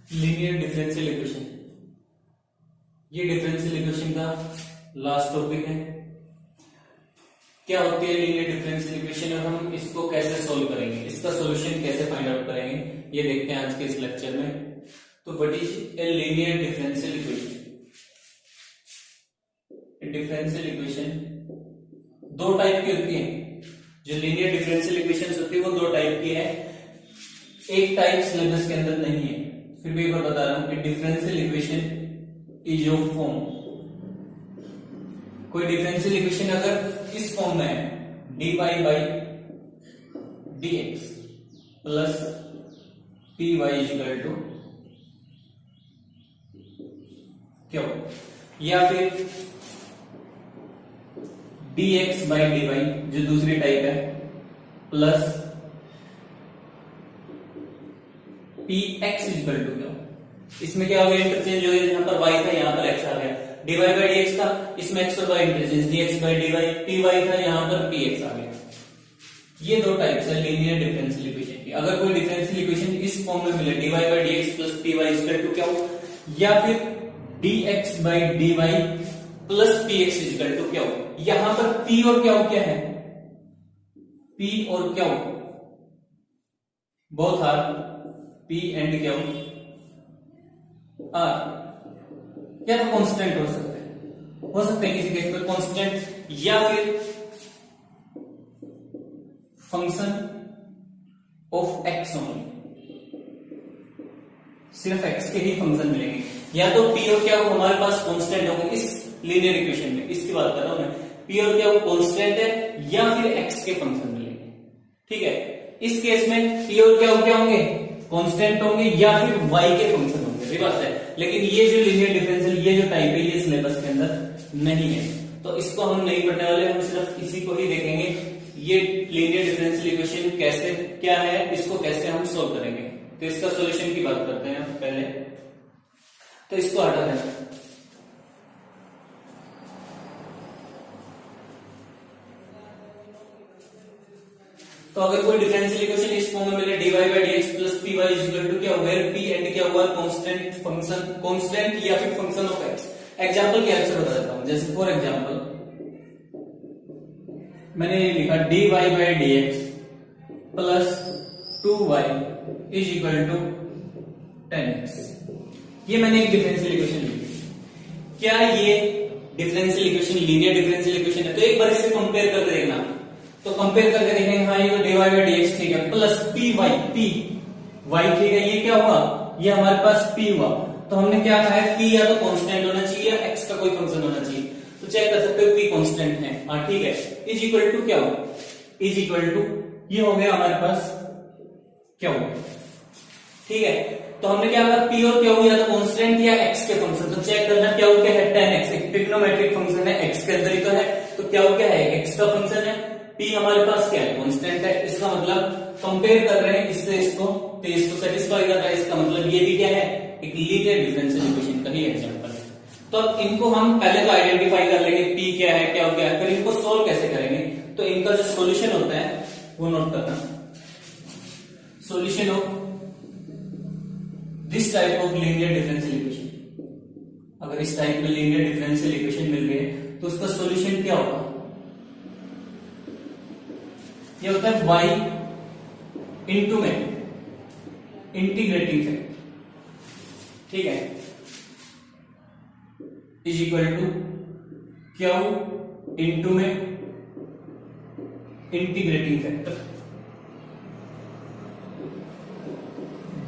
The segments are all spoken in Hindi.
लीनियर डिफरेंशियल इक्वेशन, ये डिफरेंशियल इक्वेशन का लास्ट टॉपिक है। क्या होती है लीनियर डिफरेंशियल इक्वेशन और हम इसको कैसे सोल्व करेंगे, इसका सॉल्यूशन कैसे फाइंड आउट करेंगे, ये देखते हैं आज के इस लेक्चर में। तो what is a linear differential equation? Differential equation दो टाइप की होती है। जो लीनियर डिफरेंशियल इक्वेशंस होती है वो दो टाइप की है, एक टाइप सिलेबस के अंदर नहीं है, फिर भी एक बार बता रहा हूं कि differential equation is of form. कोई डिफरेंशियल इक्वेशन अगर इस फॉर्म में है, dy by dx plus py equal to q, या फिर dx बाई dy जो दूसरी टाइप है प्लस px इक्वल टू क्या, इसमें क्या हो गया इंटरचेंज हो गया, यहां पर y था यहां पर x आ गया, dy बाई dx था इसमें x और y interchange, dx by dy, py था यहां पर px आ गया। ये दो टाइप्स है लीनियर डिफरेंशियल इक्वेशन की। अगर कोई डिफरेंशियल इक्वेशन इस फॉर्म में मिले dy by dx plus py equal to क्या हो, या फिर dx by dy plus px equal to क्या हो, यहां पर p और क्या हो क्या है, p और क्या हो बोथ आर p एंड क्या हो आर, या तो कांस्टेंट हो सकते हैं किसी केस में कांस्टेंट, या फिर फंक्शन ऑफ x ओनली, सिर्फ x के ही फंक्शन मिलेंगे, या तो p और क्या हो हमारे पास कांस्टेंट होंगे इस लीनियर इक्वेशन में, इसकी बात कर रहा हूं मैं, p और क्या हो कांस्टेंट है या फिर x के फंक्शन मिलेंगे। ठीक है, इस केस में p और क्या होंगे कांस्टेंट होंगे या फिर y के फंक्शन होंगे, ये बात है। लेकिन ये जो लीनियर डिफरेंशियल ये जो टाइप है ये सिलेबस के अंदर नहीं है, तो इसको हम नहीं पढ़ने वाले, हम सिर्फ इसी को ही देखेंगे। ये लीनियर डिफरेंशियल इक्वेशन कैसे क्या है, इसको कैसे हम सोल्व करेंगे। तो इसका सॉल्यूशन की बात करते हैं पहले, तो इसको हटा देना, तो अगर कोई डिफरेंशियल इक्वेशन इस फॉर्म में मिले dy by dx plus py equal to क्या, वेयर p एंड क्या हुआ कांस्टेंट फंक्शन, कांस्टेंट या फिर फंक्शन ऑफ x। एग्जांपल की हेल्प से बता देता हूं, जैसे फॉर एग्जांपल मैंने लिखा dy by dx plus 2y is equal to 10x, ये मैंने एक डिफरेंशियल इक्वेशन लिखी। क्या ये differential equation linear differential equation है? तो एक बार इसे कंपेयर करके देखना, तो कंपेयर करके देखेंगे, हाँ ये dy बाई dx ठीक है प्लस py ठीक है, ये क्या हुआ, ये हमारे पास p हुआ, तो हमने क्या कहा है p या तो कांस्टेंट होना चाहिए या x का कोई फंक्शन होना चाहिए, तो चेक कर सकते हो p कांस्टेंट है, हाँ ठीक है, इज इक्वल टू क्या हो, इज इक्वल टू ये हो गया हमारे पास क्या हो, ठीक है। तो हमने क्या कहा p और क्या हो या तो कांस्टेंट या x के फंक्शन, तो चेक करना क्या हो क्या है 10x, एक ट्रिग्नोमेट्रिक फंक्शन है, x के अंदर ही तो है, तो क्या हो क्या है x का फंक्शन है, p हमारे पास क्या है कांस्टेंट है, इसका मतलब कंपेयर कर रहे हैं इससे इसको, तो इसको सेटिस्फाई कर रहा है, इसका मतलब ये भी क्या है एक लीनियर डिफरेंशियल इक्वेशन का ही एग्जांपल है। तो अब इनको हम पहले तो आइडेंटिफाई कर लेंगे p क्या है क्या हो क्या है, फिर इनको सोल्व कैसे करेंगे, तो इनका जो सॉल्यूशन होता है वो नोट करना, solution of this type of linear differential equation. अगर इस टाइप में लीनियर डिफरेंशियल इक्वेशन मिल गए तो उसका सॉल्यूशन क्या होगा, ये होता है y इंटू में इंटीग्रेटिंग फैक्टर, ठीक है, इज इक्वल टू क्या इंटू में integrating factor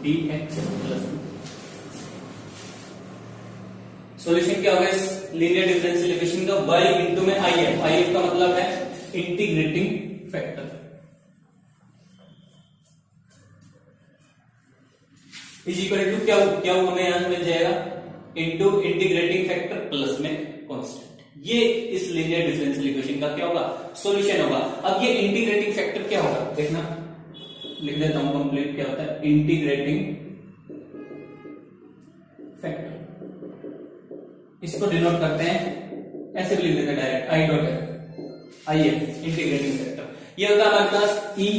dx plus. Solution क्या होगा इस लीनियर डिफरेंशियल इक्वेशन का, y इंटू में if का मतलब है integrating factor, is equal to क्या हमें यहां मिल जाएगा इंटू इंटीग्रेटिंग फैक्टर प्लस में कांस्टेंट। ये इस लीनियर डिफरेंशियल इक्वेशन का क्या होगा सॉल्यूशन होगा। अब ये इंटीग्रेटिंग फैक्टर क्या होगा देखना, लिख देता हूं कंप्लीट, क्या होता है इंटीग्रेटिंग फैक्टर, इसको डिनोट करते हैं ऐसे भी लिख देते हैं direct I dot F, I F integrating factor. ये होता है हमारे पास ई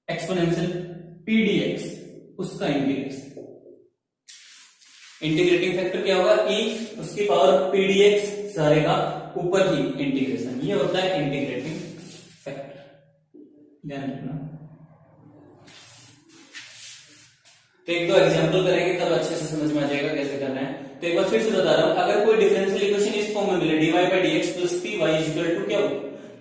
एक्सपोनेंशियल पी डी एक्स, उसका इंटीग्रेशन इंटीग्रेटिंग फैक्टर क्या होगा, ई उसकी पावर पी डी एक्स, सारे का ऊपर ही इंटीग्रेशन, ये होता है इंटीग्रेटिंग फैक्टर, ध्यान रखना। तो एक दो एग्जांपल करेंगे तब अच्छे से समझ में आ जाएगा कैसे करना है। तो एक बार फिर से बता रहा हूं, अगर कोई डिफरेंशियल इक्वेशन इस फॉर्म में मिले dy by dx plus py equal to क्या हो,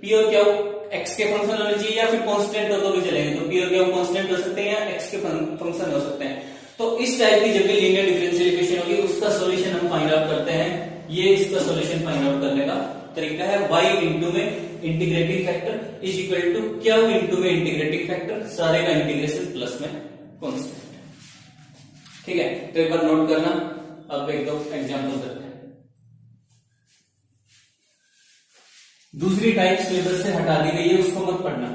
p और क्या हो x के फंक्शन होने चाहिए या फिर कांस्टेंट हो तो भी चलेंगे, तो p और क्या हो कांस्टेंट हो सकते हैं या x के फंक्शन हो सकते हैं। तो इस टाइप की जब भी लीनियर डिफरेंशियल इक्वेशन होगी उसका सॉल्यूशन हम फाइंड आउट करते हैं, ये इसका सॉल्यूशन फाइंड आउट करने का तरीका है। y इनटू में integrating factor is equal to q into में इंटीग्रेटिंग फैक्टर, सारे का इंटीग्रेशन प्लस में कांस्टेंट, ठीक है। तो एक बार नोट करना, अब एक दो एग्जांपल करते हैं। दूसरी टाइप सिलेबस से हटा दी गई है, उसको मत पढ़ना।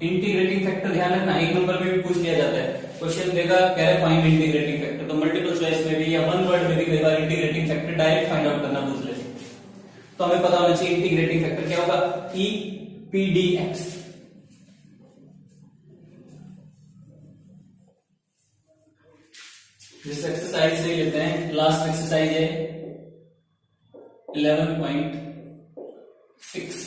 इंटीग्रेटिंग फैक्टर ध्यान रखना, एक नंबर में भी पूछ लिया जाता है, क्वेश्चन देगा कह रहे फाइंड इंटीग्रेटिंग फैक्टर, तो मल्टीपल चॉइस में भी या वन वर्ड में भी कई बार integrating factor direct find out करना पूछ लेते, तो हमें पता होना चाहिए इंटीग्रेटिंग फैक्टर क्या होगा, ई पी डी एक्स। जिस एक्सरसाइज से लेते हैं, लास्ट एक्सरसाइज है 11.6।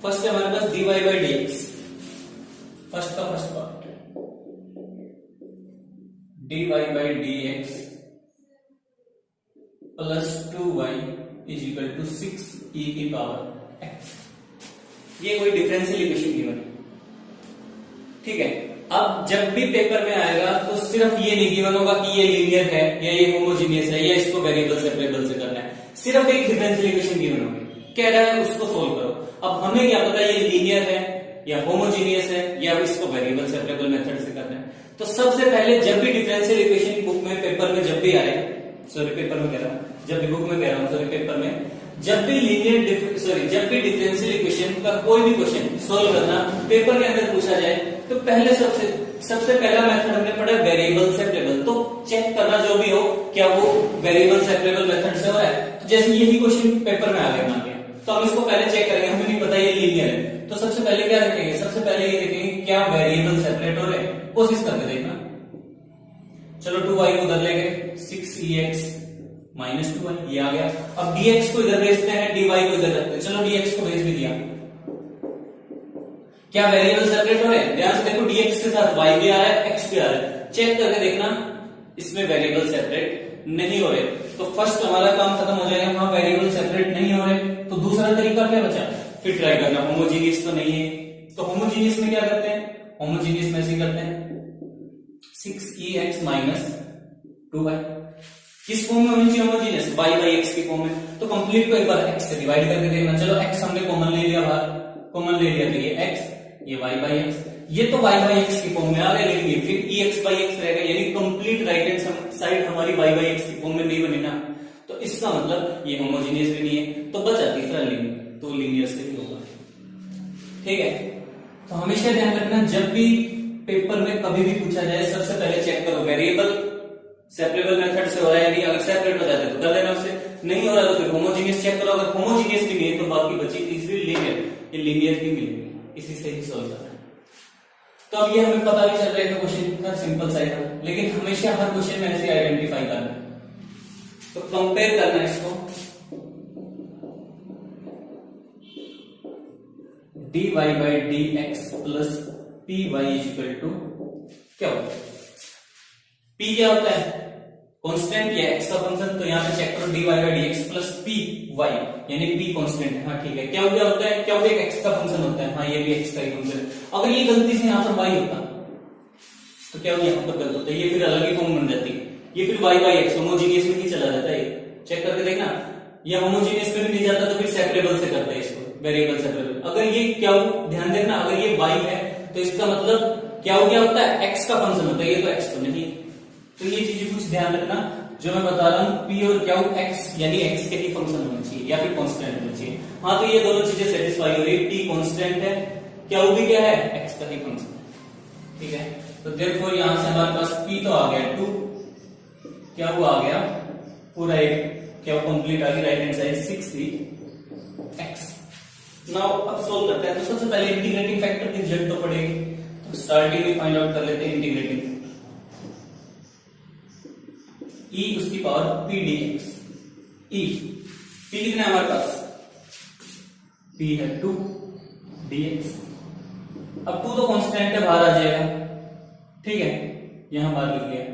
फर्स्ट है हमारे पास dy by dx, फर्स्ट का first part dy by dx plus 2y is equal to 6e की पावर x। ये कोई डिफरेंशियल इक्वेशन गिवन है, ठीक है। अब जब भी पेपर में आएगा तो सिर्फ ये नहीं गिवन होगा कि ये लीनियर है या ये होमोजीनियस है या इसको वेरिएबल सेपरेबल से करना है, सिर्फ एक डिफरेंशियल इक्वेशन गिवन होगी, कह रहा है उसको सोल्व करो। अब हमें क्या पता ये लीनियर है या होमोजीनियस है या इसको वेरिएबल सेपरेबल मेथड से करना है। तो सबसे पहले जब भी डिफरेंशियल इक्वेशन बुक में पेपर में जब भी आए, सॉरी पेपर में कह रहा हूं, जब भी बुक में कह रहा हूं, सॉरी पेपर में जब भी जब भी डिफरेंशियल इक्वेशन का कोई भी क्वेश्चन सोल्व करना पेपर के अंदर पूछा जाए तो पहले सबसे पहला मेथड हमने पढ़ा वेरिएबल सेपरेबल। तो चेक करना जो भी हो क्या वो वेरिएबल सेपरेबल मेथड से हो रहा है। तो जैसे यही क्वेश्चन पेपर में आ गया मान लिया, तो हम इसको पहले चेक करेंगे, हमें नहीं पता ये लीनियर है, तो सबसे पहले क्या देखेंगे, सबसे पहले ये देखेंगे क्या वेरिएबल सेपरेट हो रहे हैं, कोशिश करके देखना। चलो 2y को उधर ले गए, 6ex माइनस 2y ये आ गया। अब dx को इधर भेजते हैं, dy को इधर रखते हैं, चलो dx को भेज भी दिया। क्या वेरिएबल सेपरेट हो रहे हैं, ध्यान से देखो dx के साथ y भी आ रहा है x भी आ रहा है, चेक करके देखना इसमें वेरिएबल सेपरेट नहीं हो रहे। तो फर्स्ट हमारा काम खत्म हो जाएगा, वहां वेरिएबल सेपरेट नहीं हो रहे, तो दूसरा तरीका क्या बचा, फिर ट्राई करना, होमोजीनियस तो नहीं है। तो होमोजीनियस में क्या करते हैं, होमोजीनियस में ऐसे करते हैं 6ex माइनस 2y, किस फॉर्म में होनी चाहिए होमोजीनियस, y बाई x की फॉर्म में। तो कंप्लीट को एक बार x से डिवाइड करके देखना, चलो x हमने कॉमन ले लिया, बाहर कॉमन ले लिया, तो ये x ये y बाई x, ये तो y बाई x की फॉर्म में आ गया, लेकिन ये फिर ex बाई x रहेगा, यानी कंप्लीट राइट हैंड साइड हमारी y बाई x की फॉर्म में नहीं बनी ना, तो इसका मतलब ये होमोजीनियस भी नहीं है। तो बचा तीसरा लीनियर, तो लीनियर से भी होगा, ठीक है। तो हमेशा ध्यान रखना जब भी पेपर में कभी भी पूछा जाए सबसे पहले चेक करो वेरिएबल सेपरेबल मेथड से हो रहा है, अगर सेपरेट हो जाता है तो कर देना उससे, नहीं हो रहा तो फिर होमोजीनियस चेक करो, अगर होमोजीनियस भी नहीं है तो बाकी बची तीसरी लीनियर, ये लीनियर भी मिलेगी, इसी से ही सॉल्व करना है। तो अब ये हमें पता भी चल रहा है कि क्वेश्चन का सिंपल सा था, लेकिन हमेशा हर क्वेश्चन में ऐसे आइडेंटिफाई करना है। तो कंपेयर करना है इसको, dy by dx plus py equal to क्या होता है, p क्या होता है कांस्टेंट या x का फंक्शन, तो यहां पे चेक करो dy by dx plus py यानी p कांस्टेंट है, हाँ ठीक है। क्या होता है, क्या होता है x का फंक्शन होता है, हाँ ये भी x का ही फंक्शन है। अगर ये गलती से यहां पर y होता तो क्या होगा, यहां पर गलत होता है, ये फिर अलग ही फॉर्म बन जाती है, ये फिर y बाई x होमोजीनियस में ही चला जाता है, चेक करके देखना। ये होमोजीनियस में भी नहीं जाता तो फिर सेपरेबल से करते हैं इसको, वेरिएबल सेपरेबल। अगर ये क्या हो, ध्यान देखना, अगर ये y है तो इसका मतलब क्या होता है x का फंक्शन होता है, ये तो x तो नहीं। तो ये चीजें कुछ ध्यान रखना जो मैं बता रहा हूँ, p और क्या x यानी x के ही फंक्शन होना चाहिए या फिर कांस्टेंट होना चाहिए। हाँ तो ये दोनों चीजें सेटिस्फाई हो रही है, t कांस्टेंट है, क्या भी क्या है x का ही फंक्शन, ठीक है। तो देयरफॉर यहां से हमारे पास p तो आ गया 2 क्या वो आ गया पूरा एक क्या कंप्लीट आ गई right hand side 6x। Now अब सोल्व करते हैं। तो सबसे पहले इंटीग्रेटिंग फैक्टर की जरूरत तो पड़ेगी, तो स्टार्टिंग में फाइंड आउट कर लेते हैं इंटीग्रेटिंग e उसकी power p dx। e p कितना है हमारे पास, p है 2 dx। अब 2 तो कांस्टेंट है, बाहर आ जाएगा, ठीक है, यहां बाहर लिख लिया।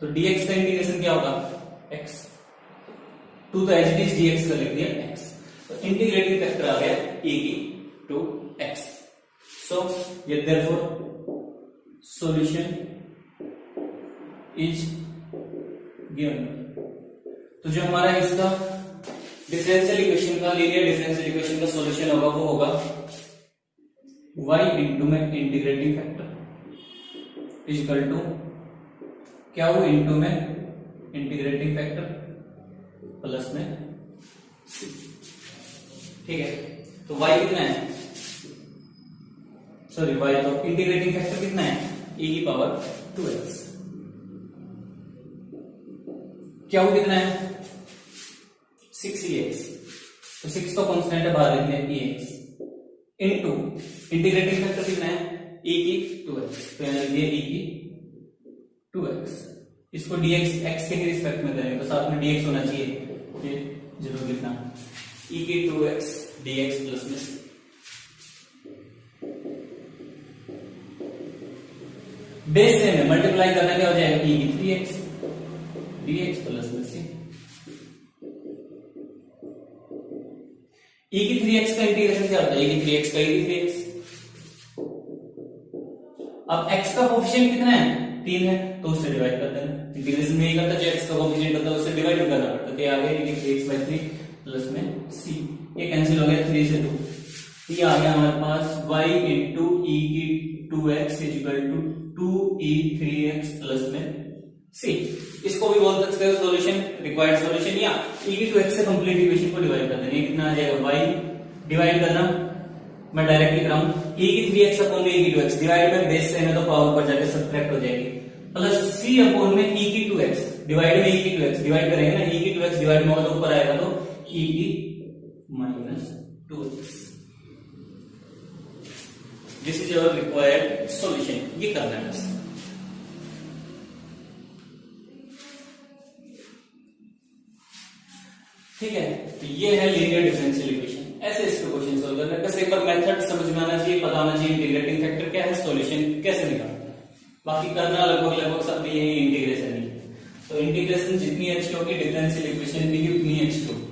तो dx का इंटीग्रेशन क्या होगा x, 2 तो एज इट इज dx का लिख दिया x। तो इंटीग्रेटिंग फैक्टर आ गया e की 2x। सो ये देयरफॉर सॉल्यूशन इज गिवन। तो जो हमारा इसका डिफरेंशियल इक्वेशन का लीनियर डिफरेंशियल इक्वेशन का सॉल्यूशन होगा वो होगा y इंटू में इंटीग्रेटिंग फैक्टर इक्वल टू क्या हो इंटू में इंटीग्रेटिंग फैक्टर प्लस में c। ठीक है, तो y कितना है, सॉरी y तो इंटीग्रेटिंग फैक्टर कितना है e की पावर 2x। क्या वो कितना है 6ex, तो 6 तो कांस्टेंट है, बाहर लिखते हैं ex इनटू इंटीग्रेटिंग फैक्टर कितना है e की 2x, तो यहां लिख दिया e की 2x। इसको dx x के रिस्पेक्ट में करेंगे तो साथ में dx होना चाहिए, ये जरूर लिखना e की 2x dx प्लस में c। बेस से में मल्टीप्लाई करना क्या हो जाएगा e की 3x dx प्लस में c। e की 3x का इंटीग्रेशन क्या होता है, e की 3x का e की 3x। अब x का कोफिशिएंट कितना है 3 है, तो उससे डिवाइड कर देना। इंटीग्रेशन में ये करता है जो x का कोफिशिएंट होता है उससे डिवाइड करना पड़ता है, तो ये आ गया e की 3x/3 प्लस में c। ये कैंसिल हो गया 3 से 2, ये आ गया हमारे पास y इंटू e की 2x equal to 2e3x plus में c। इसको भी बोल सकते हो सॉल्यूशन, रिक्वायर्ड सॉल्यूशन, या e की 2x से कंप्लीट इक्वेशन को डिवाइड कर देना। ये कितना आ जाएगा y डिवाइड करना, मैं डायरेक्ट लिख रहा हूं e की 3x अपॉन में e की 2x, डिवाइड में बेस से है ना तो पावर पर जाके सब्ट्रैक्ट हो जाएगी, प्लस c अपॉन में e की 2x, डिवाइड में e की 2x, डिवाइड करेंगे ना e की 2x डिवाइड में होगा तो ऊपर आएगा तो e की -2x। This is your required solution, ये करना है बस। ठीक है, तो ये है लीनियर डिफरेंशियल इक्वेशन। ऐसे इसके क्वेश्चन सॉल्व करना है, बस एक बार मेथड समझ में आना चाहिए, पता होना चाहिए इंटीग्रेटिंग फैक्टर क्या है, सॉल्यूशन कैसे निकालना है। बाकी करना लगभग सब यही इंटीग्रेशन ही है। तो इंटीग्रेशन जितनी अच्छी होगी डिफरेंशियल इक्वेशन भी उतनी अच्छी होगी।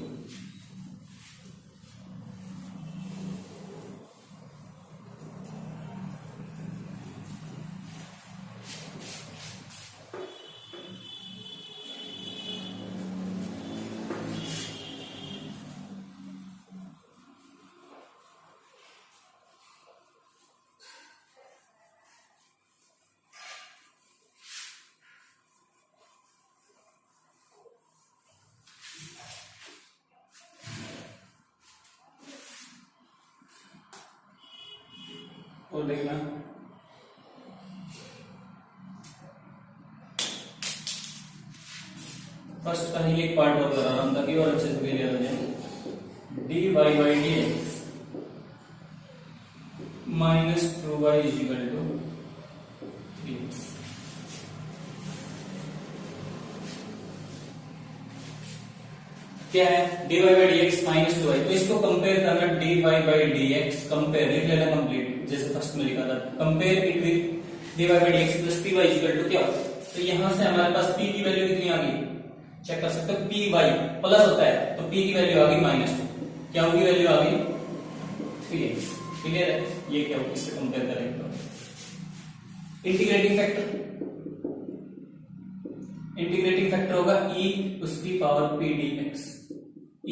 और देखना फर्स्ट का ही एक पार्ट और करा रहा हूं ताकि और अच्छे से क्लियर हो जाए। dy by dx minus 2y is equal to 3x। क्या है dy by dx minus 2y, तो इसको कंपेयर करना dy by dx, कंपेयर लिख लेना कंप्लीट जैसे फर्स्ट में लिखा था, compare it with dy by dx plus py is equal to क्या, तो यहां से हमारे पास p की वैल्यू कितनी आ गई चेक कर सकते हो, py प्लस होता है तो p की वैल्यू आ गई -2, क्या होगी वैल्यू आ गई 3x। क्लियर है, ये क्या होगा इससे कंपेयर करेंगे तो इंटीग्रेटिंग फैक्टर होगा e उसकी power p dx।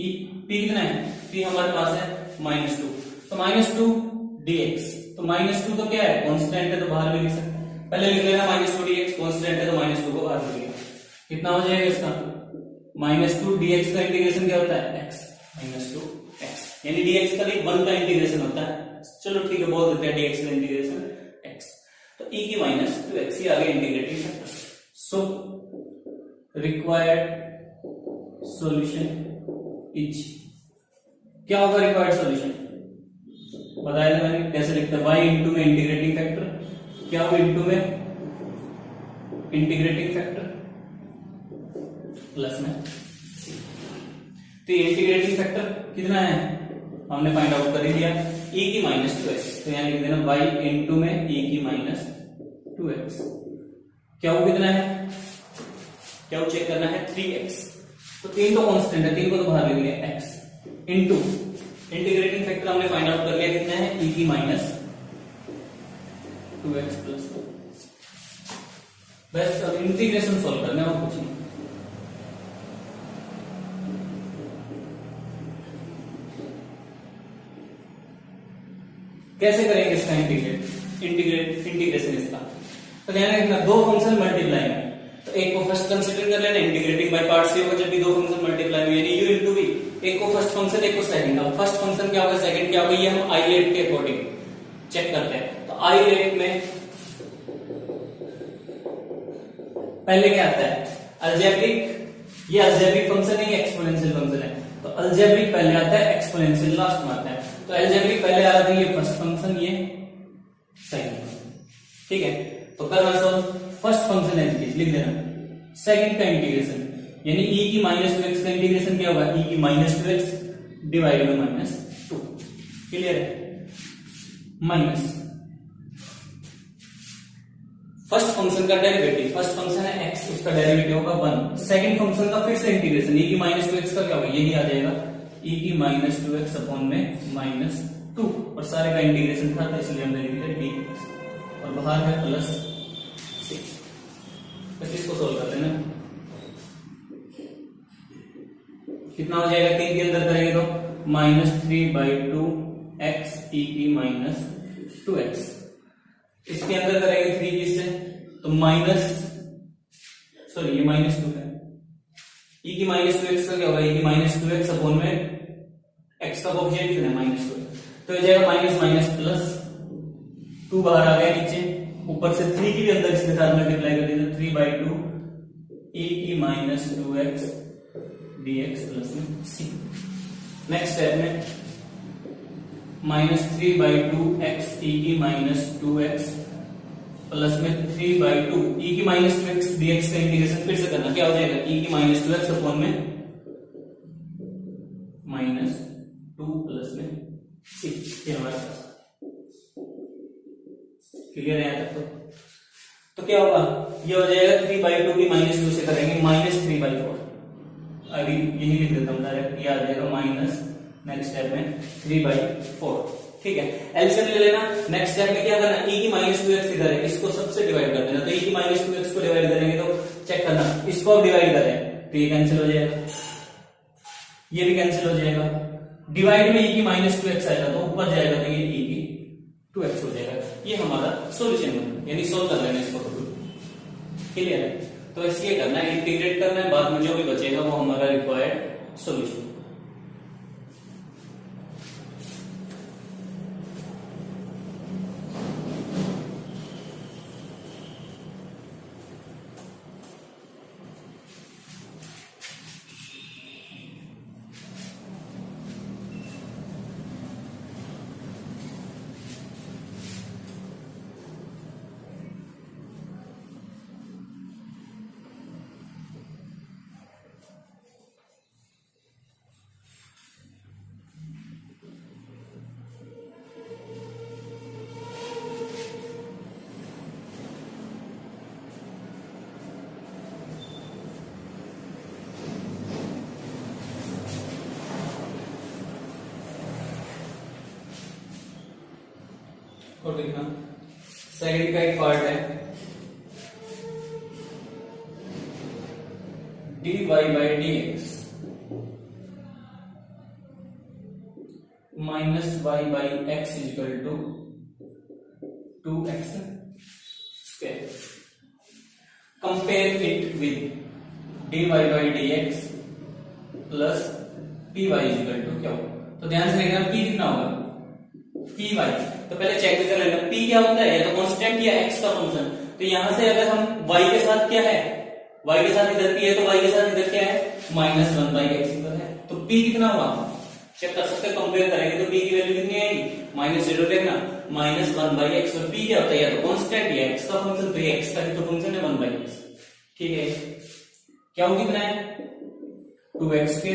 e p कितना है, p हमारे पास है -2, तो -2 dx, तो -2 तो क्या है कांस्टेंट है तो बाहर भी लिख सकते हैं, पहले लिख लेना -2 dx कांस्टेंट है तो -2 को बाहर लिख लेना। कितना हो जाएगा इसका -2 dx का इंटीग्रेशन क्या होता है x -2x, यानी dx का भी 1 का इंटीग्रेशन होता है। चलो ठीक है बोल देते हैं dx का इंटीग्रेशन x, तो e की -2x ही आ गया integrating factor. So required solution is, क्या होगा रिक्वायर्ड सॉल्यूशन बताया था मैंने, कैसे लिखते हैं, y इंटू में इंटीग्रेटिंग फैक्टर, क्या हो इंटू में इंटीग्रेटिंग फैक्टर प्लस में c। तो इंटीग्रेटिंग फैक्टर कितना है हमने फाइंड आउट कर ही लिया, e की माइनस 2x, तो यहां लिख देना y इंटू में e की माइनस 2x, क्या वो कितना है, क्या वो चेक करना है 3x, तो 3 तो कांस्टेंट है, 3 को तो बाहर ले लिया x इंटू इंटीग्रेटिंग फैक्टर हमने फाइंड आउट कर लिया कितना है e की माइनस 2x प्लस, बस अब इंटीग्रेशन सॉल्व करना है और कुछ नहीं। कैसे करेंगे इसका इंटीग्रेशन इसका, तो ध्यान रखना दो फंक्शन मल्टीप्लाई में, तो एक को फर्स्ट कंसीडर कर लेना, इंटीग्रेटिंग बाय पार्ट्स ही होगा जब भी दो फंक्शन मल्टीप्लाई में, यानी u इंटू v, एक को फर्स्ट फंक्शन एक को सेकंड, अब फर्स्ट फंक्शन क्या होगा सेकंड क्या होगा ये हम आई रेट के अकॉर्डिंग चेक करते हैं, तो आई रेट में पहले क्या आता है अलजेब्रिक, ये अलजेब्रिक फंक्शन है, ये एक्सपोनेंशियल फंक्शन है, तो अलजेब्रिक पहले आता है, एक्सपोनेंशियल लास्ट में आता है, तो अलजेब्रिक पहले आ रहा है, ये फर्स्ट फंक्शन ये सेकंड फंक्शन, ठीक है, तो करना सॉल्व, फर्स्ट फंक्शन है लिख देना, सेकंड का इंटीग्रेशन यानी e की माइनस 2x का इंटीग्रेशन क्या होगा, e की माइनस 2x डिवाइड में माइनस 2, क्लियर है, माइनस फर्स्ट फंक्शन का डेरिवेटिव, फर्स्ट फंक्शन है x, उसका डेरिवेटिव होगा 1, सेकंड फंक्शन का फिर से इंटीग्रेशन, e की माइनस 2x का क्या होगा यही आ जाएगा e की माइनस 2x अपॉन में माइनस 2, और सारे का इंटीग्रेशन था तो इसलिए हमने लिख दिया dx, और बाहर है प्लस 6, बस इसको सोल्व करते हैं ना, कितना हो जाएगा 3 के अंदर करेंगे तो माइनस 3/2 x e की माइनस 2x, इसके अंदर करेंगे 3 किससे तो माइनस, सॉरी ये माइनस 2 है, e की माइनस 2x का क्या होगा, e की माइनस 2x अपॉन में x का कोएफिशिएंट कितना है माइनस 2, तो ये जाएगा माइनस माइनस प्लस 2 बाहर आ गया नीचे, ऊपर से 3 की भी अंदर इसके साथ मल्टीप्लाई कर देते 3/2 e की माइनस 2x dx प्लस में c, नेक्स्ट स्टेप में माइनस 3/2 x e की माइनस 2x प्लस में 3/2 e की माइनस 2x dx का इंटीग्रेशन फिर से करना, क्या हो जाएगा e की माइनस 2x अपॉन में माइनस 2 प्लस में c, ये हमारे पास क्लियर है यहां तक, तो क्या होगा ये हो जाएगा 3/2 की माइनस 2 से करेंगे माइनस 3/4, अभी यही लिख देता हूं डायरेक्ट, ये आ जाएगा माइनस नेक्स्ट स्टेप में 3/4, ठीक है, एलसीएम ले लेना, नेक्स्ट स्टेप में क्या करना e की माइनस 2x इधर है, इसको सबसे डिवाइड कर देना, तो e की माइनस 2x को डिवाइड करेंगे तो चेक करना इसको अब डिवाइड करें तो ये कैंसिल हो जाएगा, ये भी कैंसिल हो जाएगा, डिवाइड में e की माइनस 2x आएगा तो ऊपर जाएगा तो ये e की 2x हो जाएगा, ये हमारा सॉल्यूशन है, यानी सोल्व कर लेना इसको, क्लियर है, तो ऐसे ये करना है, इंटीग्रेट करना है, बाद में जो भी बचेगा वो हमारा रिक्वायर्ड सॉल्यूशन। और देखना सेकंड का एक पार्ट है dy by dx minus y by x is equal to 2x square, compare it with dy by dx plus py is equal to क्या होगा, तो ध्यान से देखना p कितना होगा py, तो पहले चेक कर लेना p क्या होता है, या तो कांस्टेंट या x का फंक्शन, तो यहां से अगर हम y के साथ क्या है y के साथ इधर p है तो y के साथ इधर क्या है -1/x इधर है, तो p कितना हुआ चेक कर सकते हैं, कंपेयर करेंगे तो p की वैल्यू कितनी आएगी -0 देखना -1/x, और p क्या होता है या तो कांस्टेंट या x का फंक्शन, तो ये x का ही तो फंक्शन है 1/x। ठीक है, क्या हो कितना है 2x के,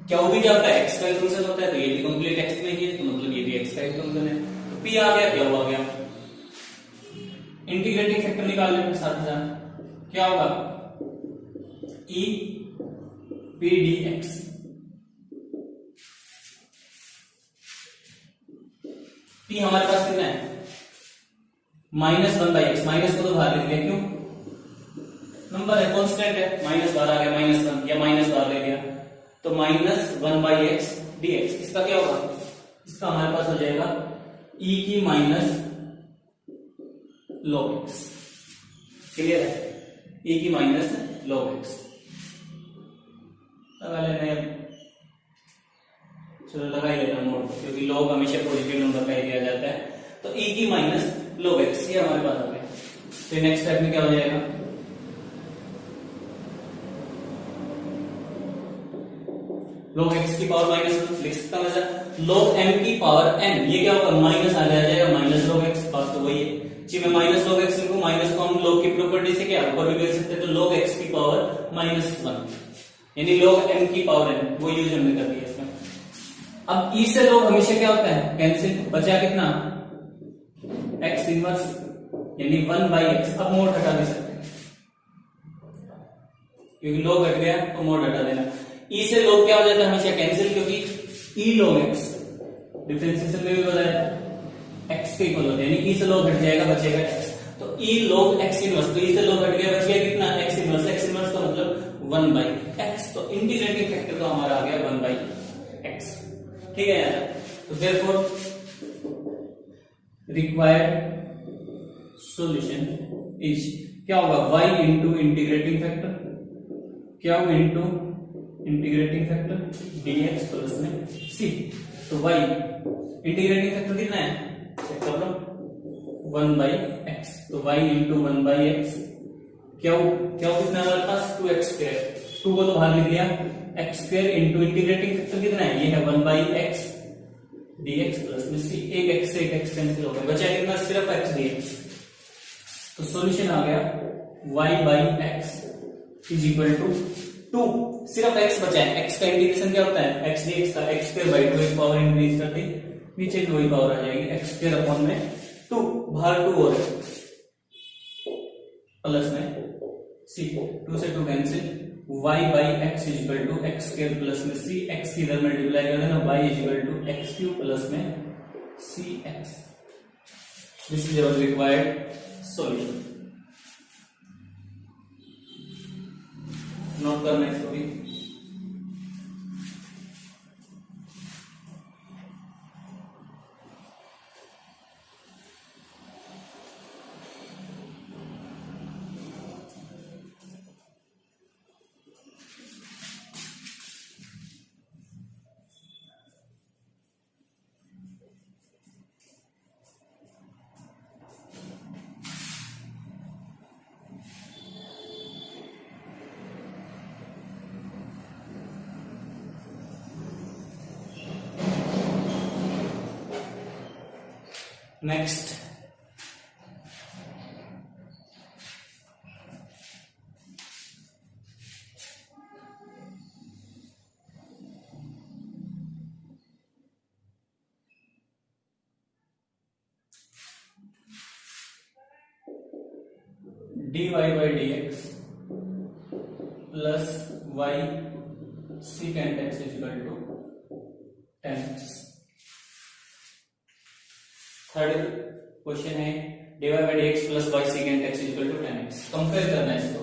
क्या वो भी क्या होता है x का फंक्शन होता है, तो ये भी कंप्लीट x में ही है, तो मतलब ये भी x का ही फंक्शन है, तो p आ गया, क्या आ गया इंटीग्रेटिंग फैक्टर निकाल लेंगे साथ ही साथ, क्या होगा e p dx, p हमारे पास कितना है -1/x, माइनस को तो बाहर लिख लिया, क्यों नंबर है कांस्टेंट है, माइनस बाहर आ गया -1 या माइनस बाहर ले लिया, तो -1/x dx, इसका क्या होगा, इसका हमारे पास हो जाएगा e की माइनस log x, क्लियर है, e की माइनस log x लगा लेना, चलो लगा ही लेना मोड, क्योंकि log हमेशा पॉजिटिव नंबर का ही दिया जाता है, तो e की माइनस log x ये हमारे पास आ गया। तो नेक्स्ट स्टेप में क्या हो जाएगा log x की पावर -1 लिख सकता हूं ऐसा, log m की पावर n, ये क्या होगा माइनस आ जाएगा माइनस log x, बात तो वही है जी, मैं माइनस log x लिखूं, माइनस को हम log की प्रॉपर्टी से क्या ऊपर भी लिख सकते हैं, तो log x की पावर -1 यानी log m की पावर n, वो यूज हमने कर दिया इसमें। अब e से log हमेशा क्या होता है कैंसिल, बचा कितना x इनवर्स यानी 1/x, अब मोड हटा दे सकते हैं क्योंकि log हट गया तो मोड हटा देना, e से log क्या हो जाता है हमेशा कैंसिल, क्योंकि e log x डिफरेंशिएशन में भी बताया x के इक्वल होता है, यानी e से log हट जाएगा बचेगा x, तो e log x इनवर्स, तो e से log हट गया बच गया कितना x इनवर्स का मतलब 1/x, तो इंटीग्रेटिंग फैक्टर तो हमारा आ गया 1/x। ठीक है यार, तो देयरफॉर रिक्वायर्ड सॉल्यूशन इज क्या होगा y इंटू इंटीग्रेटिंग फैक्टर, क्या होगा into integrating factor dx plus में c, तो y इंटीग्रेटिंग फैक्टर कितना है चेक कर लो 1/x, तो y इंटू 1/x क्या कितना है हमारे पास 2x स्क्वायर, 2 को तो बाहर लिख लिया, x square into integrating factor कितना है ये है 1/x dx प्लस में c, एक x से एक x कैंसिल हो गया, बचा कितना सिर्फ x dx, तो सॉल्यूशन आ गया y/x इज इक्वल टू 2, सिर्फ x बचा है, x का इंटीग्रेशन क्या होता है x dx का, x स्क्वायर बाई 2 एक पावर इंक्रीज कर दी, नीचे की वही पावर आ जाएगी x स्क्वायर अपॉन में 2, बाहर 2 और प्लस में c, 2 से 2 cancel, y/x is equal to x square plus में c, x की इधर मल्टीप्लाई कर देना, y is equal to x cube plus में cx, this is our required solution. Note करना इसको भी, next dy by dx plus y secant x is equal to 10x। Third question है dy by dx plus y secant x is equal to 10x, compare करना है इसको,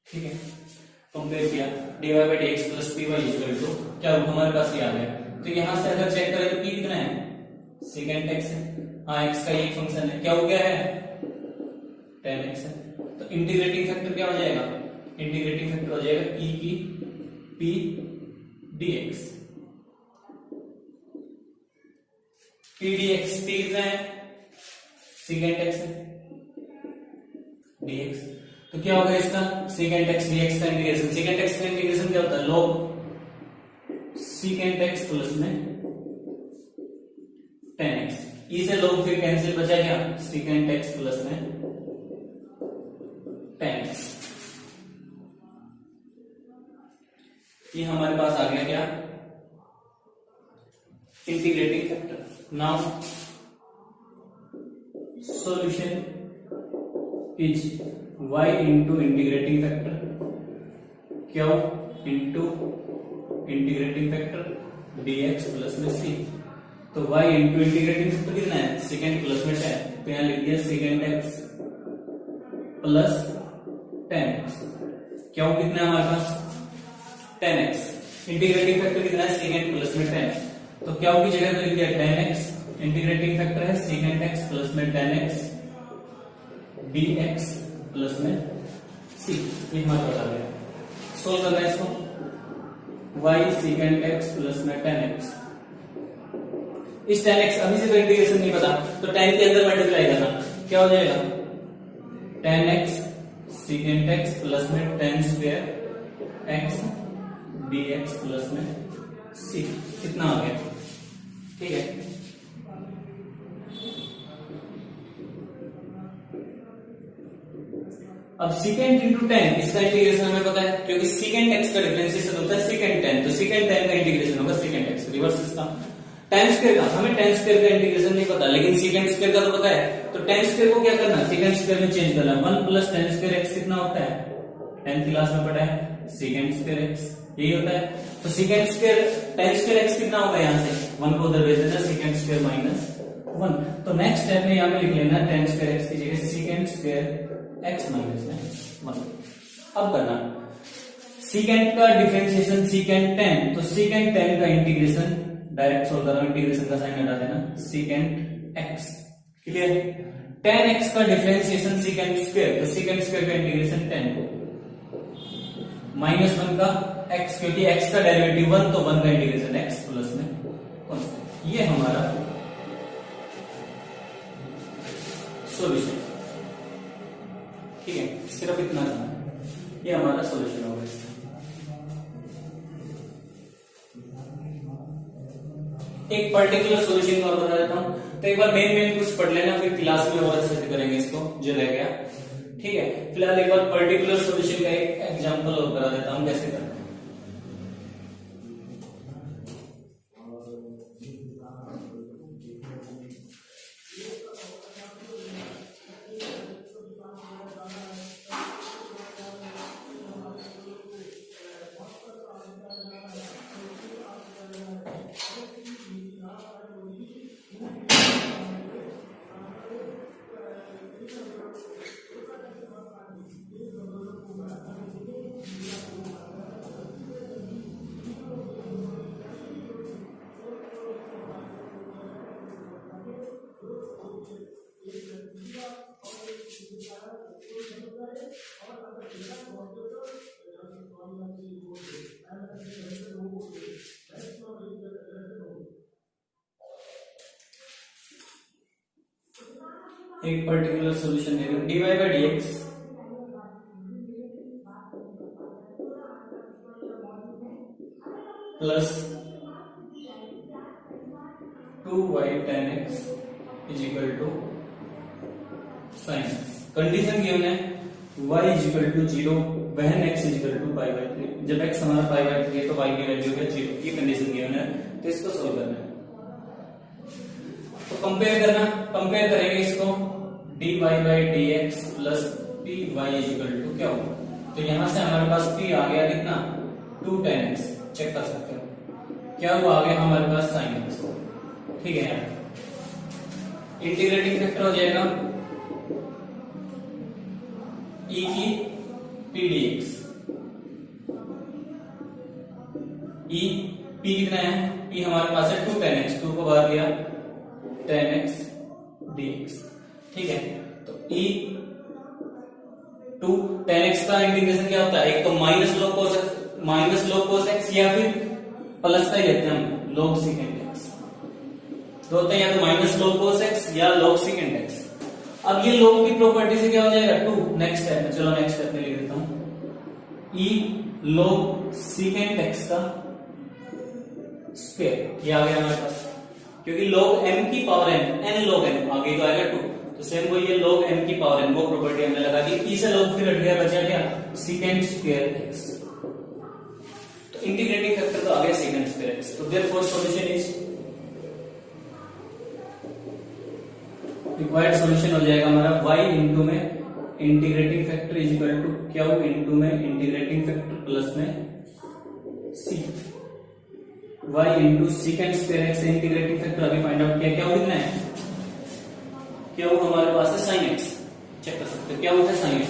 ठीक है कंपेयर किया dy by dx plus py is equal to क्या हमारे पास ये आ गया, तो यहां से अगर चेक करें तो p कितना है सेकेंड x है, हाँ x का एक फंक्शन है, क्या हो गया है 10x है, तो इंटीग्रेटिंग फैक्टर क्या हो जाएगा, इंटीग्रेटिंग फैक्टर हो जाएगा e की p dx, p dx p कितना है सीकेंट एक्स है dx। तो क्या होगा इसका सीकेंट एक्स dx का इंटीग्रेशन। सीकेंट एक्स का इंटीग्रेशन क्या होता है log सीकेंट एक्स प्लस में tan x। ई से log फिर कैंसिल बचा क्या सीकेंट एक्स प्लस में tan x। ये हमारे पास आ गया क्या integrating factor. Now solution is y into integrating factor Q into integrating factor dx plus में c। तो y इंटू इंटीग्रेटिंग फैक्टर कितना है सेकेंड प्लस में tan। तो यहां लिख दिया second x plus tan x। क्यों कितना है हमारे पास tan x। इंटीग्रेटिंग फैक्टर कितना है सेकेंड प्लस में tan। तो क्या की जगह पे लिख दिया tan x। इंटीग्रेटिंग फैक्टर है सेकेंड x प्लस में tan x dx प्लस में c। ये हमारा बता गया। सोल्व करना है इसको y सेकेंड x प्लस में tan x। इस tan x अभी से तो इंटीग्रेशन नहीं पता तो tan के अंदर मल्टीप्लाई करना क्या हो जाएगा tan x second x plus में tan square x dx plus में c। कितना आ गया ठीक है। अब सीकेंट इंटू tan इसका इंटीग्रेशन हमें पता है क्योंकि सीकेंट x का डिफरेंशिएशन होता है सीकेंट tan। तो सीकेंट tan का इंटीग्रेशन होगा सीकेंट x। रिवर्स इसका tan स्क्वायर का हमें tan स्क्वायर का इंटीग्रेशन नहीं पता लेकिन सीकेंट स्क्वायर का तो पता है। तो tan स्क्वायर को क्या करना सीकेंट स्क्वायर में चेंज करना 1 प्लस tan स्क्वायर x कितना होता है 10th क्लास में पढ़ा है सीकेंट स्क्वायर x यही होता है। तो secant square tan square x कितना होगा यहां से 1 को उधर भेज देना सीकेंट स्क्वायर माइनस 1। तो नेक्स्ट स्टेप में यहां पे लिख लेना tan स्क्वायर x की जगह सीकेंट स्क्वायर x माइनस 1। अब करना सीकेंट का डिफरेंशिएशन सीकेंट tan। तो सीकेंट tan का इंटीग्रेशन डायरेक्ट सोल्व करना इंटीग्रेशन का साइन हटा देना secant x। Clear. tan x का डिफरेंशिएशन सीकेंट स्क्वायर। तो सीकेंट स्क्वायर का इंटीग्रेशन tan माइनस 1 का x क्योंकि x का डेरिवेटिव 1 तो 1 का इंटीग्रेशन x प्लस में 1। ये हमारा सॉल्यूशन ठीक है। सिर्फ इतना करना ये हमारा सॉल्यूशन होगा इसका। एक पर्टिकुलर सॉल्यूशन और बता देता हूं। तो एक बार मेन कुछ पढ़ लेना फिर क्लास में और अच्छे से करेंगे इसको जो रह गया ठीक है। फिलहाल एक बार पर्टिकुलर सॉल्यूशन का एक एग्जांपल और करा देता हूं कैसे करना है। एक पर्टिकुलर सॉल्यूशन दे dy by dx plus 2y tan x is equal to sin x। Condition given है y is equal to 0 when x is equal to pi by 3। जब x हमारा पाई बाय 3 है तो y की वैल्यू है 0। ये कंडीशन गिवन है तो इसको सॉल्व करना है। तो कंपेयर करेंगे इसको dy by dx plus py is equal to क्या होगा। तो यहां से हमारे पास p आ गया कितना 2 tan x। चेक कर सकते हो क्या हुआ आ गया हमारे पास sin x ठीक है। यार इंटीग्रेटिंग फैक्टर हो जाएगा e की p dx। e p कितना है p हमारे पास है 2 tan x 2 को बाहर लिया tan x dx ठीक है। तो e 2 tan x का इंटीग्रेशन क्या होता है एक तो माइनस log cos x या फिर प्लस का ही लेते हैं हम log secant x। तो होता है या तो माइनस log cos x या log secant x। अब ये log की प्रॉपर्टी से क्या हो जाएगा 2 नेक्स्ट स्टेप में, चलो नेक्स्ट स्टेप में लिख देता हूं e log secant x का स्क्वायर, ये आ गया हमारे पास, क्योंकि log m की पावर n log m आगे तो आएगा 2, तो सेम वही है log m की पावर n, वो प्रॉपर्टी हमने लगा दी, e से log फिर हट गया, बचा क्या secant स्क्वायर x, तो इंटीग्रेटिंग फैक्टर तो आ गया secant स्क्वायर x, तो therefore solution is required solution हो जाएगा हमारा y इनटू में integrating factor is equal to q into में इंटीग्रेटिंग फैक्टर प्लस में c, y into secant square x integrating factor अभी फाइंड आउट किया, क्या कितना है q हमारे पास है sin x, चेक कर सकते हो क्या होता है sin x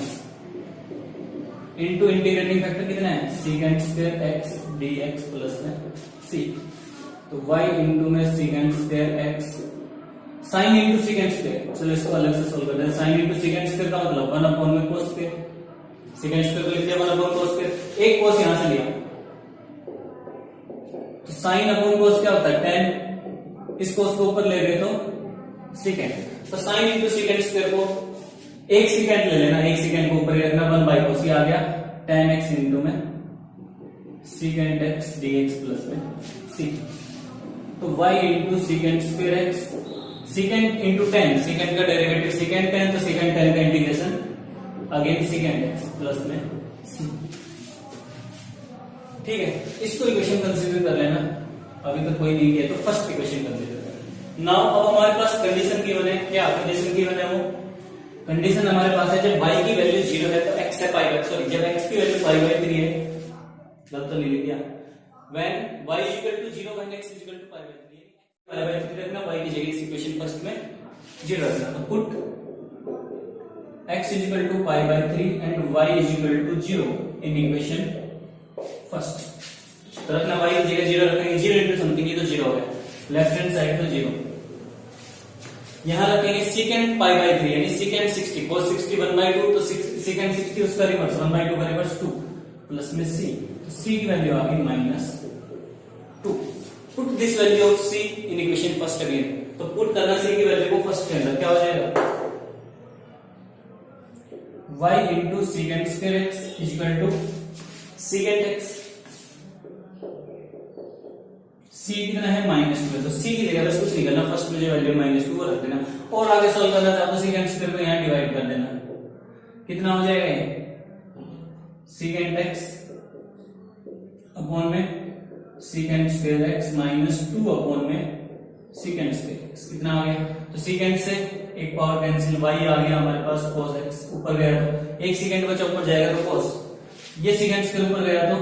into integrating factor कितना है secant square x dx plus में c, तो y इनटू में secant square x sine into second square, चलो इसको अलग से सोल्व करते हैं। साइन इंटू सेकेंड स्क्वायर का मतलब 1 अपॉन में cos स्क्वायर, सेकेंड स्क्वायर को लिख दिया 1 अपॉन cos स्क्वायर, एक cos यहां से लिया तो साइन अपॉन cos क्या होता है 10, इस cos को ऊपर ले गए तो सेकेंड, तो साइन इंटू सेकेंड स्क्वायर को एक सेकेंड ले लेना, एक सेकेंड को ऊपर रखना 1 बाई cos, आ गया tan x इंटू में secant x dx प्लस में c, तो y into secant square x, secant into ten, secant का डेरिवेटिव secant 10, तो secant 10 का integration again secant x plus में c, ठीक है। इसको इक्वेशन कंसीडर कर लेना, अभी तक कोई नहीं किया तो फर्स्ट इक्वेशन कंसीडर कर लेना। नाउ अब हमारे पास कंडीशन गिवन है, क्या कंडीशन गिवन है, वो कंडीशन हमारे पास है जब y की वैल्यू 0 है तो x है पाई बाय, सॉरी जब x की वैल्यू पाई बाय 3 है, गलत तो नहीं लिख दिया, when y is equal to 0 when x is equal to pi by 3 रखना, y की जगह इस इक्वेशन फर्स्ट में 0 रखना, तो put x is equal to pi by 3 and y is equal to 0 in equation first, तो रखना y की जगह 0 रखेंगे, 0 इंटू समथिंग, ये तो 0 हो गया, लेफ्ट हैंड साइड तो 0, यहां रखेंगे secant पाई बाय 3 यानी secant 60, cos 60 1/2, तो secant 60 उसका रिवर्स 1/2 का रिवर्स 2 प्लस में c, तो c की वैल्यू आ गई -2, put this value of c in equation first again, तो पुट करना c की वैल्यू को फर्स्ट के अंदर, क्या हो जाएगा y into secant square x is equal to secant x, c कितना है -2, तो c की जगह बस कुछ नहीं करना, फर्स्ट में जो वैल्यू -2 वो रख देना, और आगे सॉल्व करना चाहो तो secant स्क्वायर को यहां डिवाइड कर देना, कितना हो जाएगा secant x अपॉन में secant square x minus 2 upon में secant स्क्वायर x, कितना आ गया, तो secant से एक पावर कैंसिल, y आ गया हमारे पास cos x, ऊपर गया तो एक secant बचा, ऊपर जाएगा तो cos, ये secant स्क्वायर ऊपर गया तो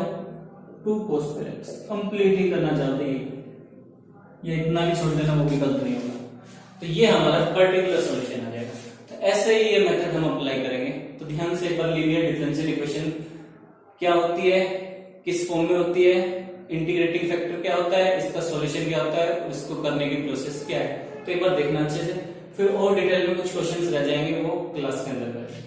2 cos स्क्वायर x, कंप्लीट ही करना चाहते हैं, ये इतना भी छोड़ देना, वो भी गलत नहीं होगा, तो ये हमारा पर्टिकुलर सॉल्यूशन आ जाएगा। तो ऐसे ही ये मेथड हम अप्लाई करेंगे, तो ध्यान से एक बार लीनियर डिफरेंशियल इक्वेशन क्या होती है, किस फॉर्म में होती है, इंटीग्रेटिंग फैक्टर क्या होता है, इसका सॉल्यूशन क्या होता है, इसको करने की प्रोसेस क्या है, तो एक बार देखना अच्छे से, फिर और डिटेल में कुछ क्वेश्चंस रह जाएंगे वो क्लास के अंदर करेंगे।